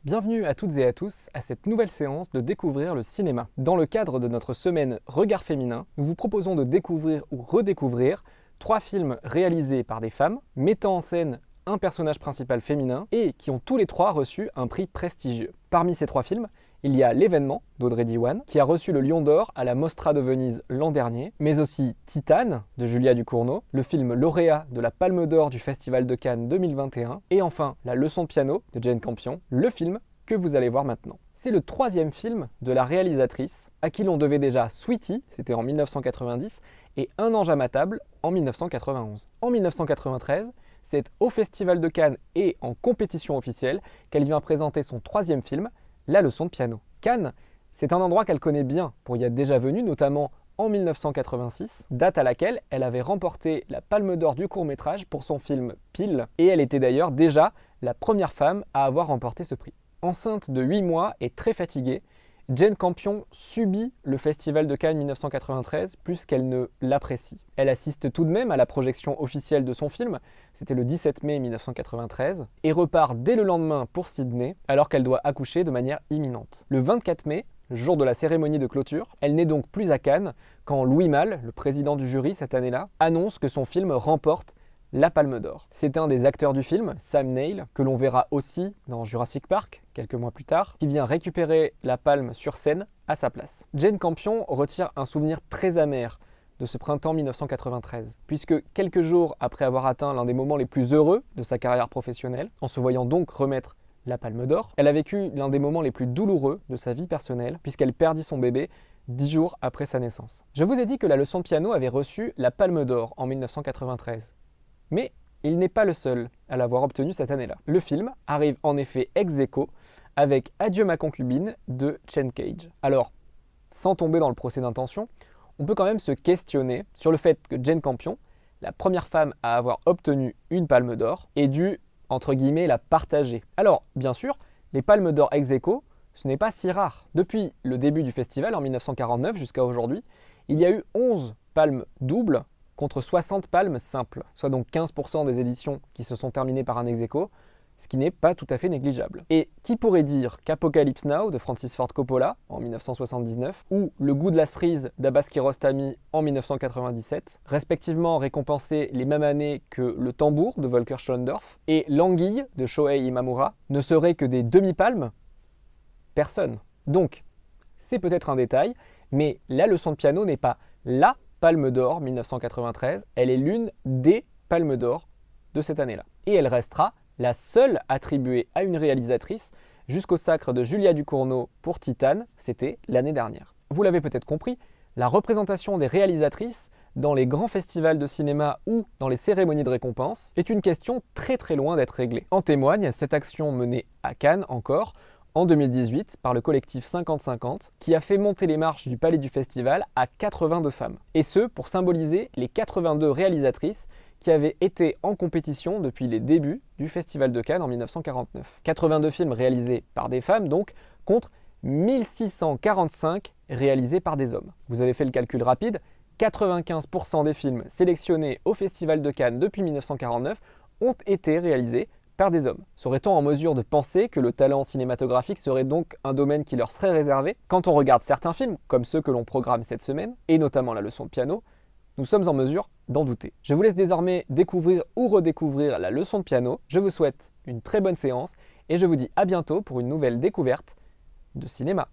Bienvenue à toutes et à tous à cette nouvelle séance de Découvrir le cinéma. Dans le cadre de notre semaine Regard féminin, nous vous proposons de découvrir ou redécouvrir 3 films réalisés par des femmes, mettant en scène un personnage principal féminin et qui ont tous les 3 reçu un prix prestigieux. Parmi ces 3 films, il y a L'Événement d'Audrey Diwan, qui a reçu le Lion d'Or à la Mostra de Venise l'an dernier, mais aussi Titane de Julia Ducournau, le film lauréat de la Palme d'Or du Festival de Cannes 2021, et enfin La Leçon de piano de Jane Campion, le film que vous allez voir maintenant. C'est le 3e film de la réalisatrice, à qui l'on devait déjà Sweetie, c'était en 1990, et Un ange à ma table en 1991. En 1993, c'est au Festival de Cannes et en compétition officielle qu'elle vient présenter son 3e film, La Leçon de piano. Cannes, c'est un endroit qu'elle connaît bien pour y être déjà venue, notamment en 1986, date à laquelle elle avait remporté la Palme d'Or du court-métrage pour son film Pile, et elle était d'ailleurs déjà la première femme à avoir remporté ce prix. Enceinte de 8 mois et très fatiguée, Jane Campion subit le Festival de Cannes 1993 plus qu'elle ne l'apprécie. Elle assiste tout de même à la projection officielle de son film, c'était le 17 mai 1993, et repart dès le lendemain pour Sydney, alors qu'elle doit accoucher de manière imminente. Le 24 mai, le jour de la cérémonie de clôture, elle n'est donc plus à Cannes quand Louis Malle, le président du jury cette année-là, annonce que son film remporte la Palme d'Or. C'est un des acteurs du film, Sam Neill, que l'on verra aussi dans Jurassic Park, quelques mois plus tard, qui vient récupérer la palme sur scène à sa place. Jane Campion retire un souvenir très amer de ce printemps 1993, puisque quelques jours après avoir atteint l'un des moments les plus heureux de sa carrière professionnelle, en se voyant donc remettre la Palme d'Or, elle a vécu l'un des moments les plus douloureux de sa vie personnelle, puisqu'elle perdit son bébé 10 jours après sa naissance. Je vous ai dit que La Leçon de piano avait reçu la Palme d'Or en 1993. Mais il n'est pas le seul à l'avoir obtenu cette année-là. Le film arrive en effet ex aequo avec Adieu ma concubine de Chen Cage. Alors, sans tomber dans le procès d'intention, on peut quand même se questionner sur le fait que Jane Campion, la première femme à avoir obtenu une palme d'or, ait dû, entre guillemets, la partager. Alors, bien sûr, les palmes d'or ex aequo, ce n'est pas si rare. Depuis le début du festival, en 1949 jusqu'à aujourd'hui, il y a eu 11 palmes doubles contre 60 palmes simples, soit donc 15% des éditions qui se sont terminées par un ex aequo, ce qui n'est pas tout à fait négligeable. Et qui pourrait dire qu'Apocalypse Now de Francis Ford Coppola en 1979 ou Le goût de la cerise d'Abbas Kiarostami en 1997, respectivement récompensés les mêmes années que Le tambour de Volker Schlöndorff et L'anguille de Shohei Imamura, ne seraient que des demi-palmes? Personne. Donc, c'est peut-être un détail, mais La Leçon de piano n'est pas la Palme d'Or 1993, elle est l'une des Palmes d'Or de cette année-là. Et elle restera la seule attribuée à une réalisatrice jusqu'au sacre de Julia Ducournau pour Titane, c'était l'année dernière. Vous l'avez peut-être compris, la représentation des réalisatrices dans les grands festivals de cinéma ou dans les cérémonies de récompense est une question très très loin d'être réglée. En témoigne cette action menée à Cannes encore, en 2018 par le collectif 50-50 qui a fait monter les marches du palais du festival à 82 femmes. Et ce, pour symboliser les 82 réalisatrices qui avaient été en compétition depuis les débuts du Festival de Cannes en 1949. 82 films réalisés par des femmes donc, contre 1645 réalisés par des hommes. Vous avez fait le calcul rapide, 95% des films sélectionnés au Festival de Cannes depuis 1949 ont été réalisés par des hommes. Serait-on en mesure de penser que le talent cinématographique serait donc un domaine qui leur serait réservé? Quand on regarde certains films, comme ceux que l'on programme cette semaine, et notamment La Leçon de piano, nous sommes en mesure d'en douter. Je vous laisse désormais découvrir ou redécouvrir La Leçon de piano. Je vous souhaite une très bonne séance et je vous dis à bientôt pour une nouvelle découverte de cinéma.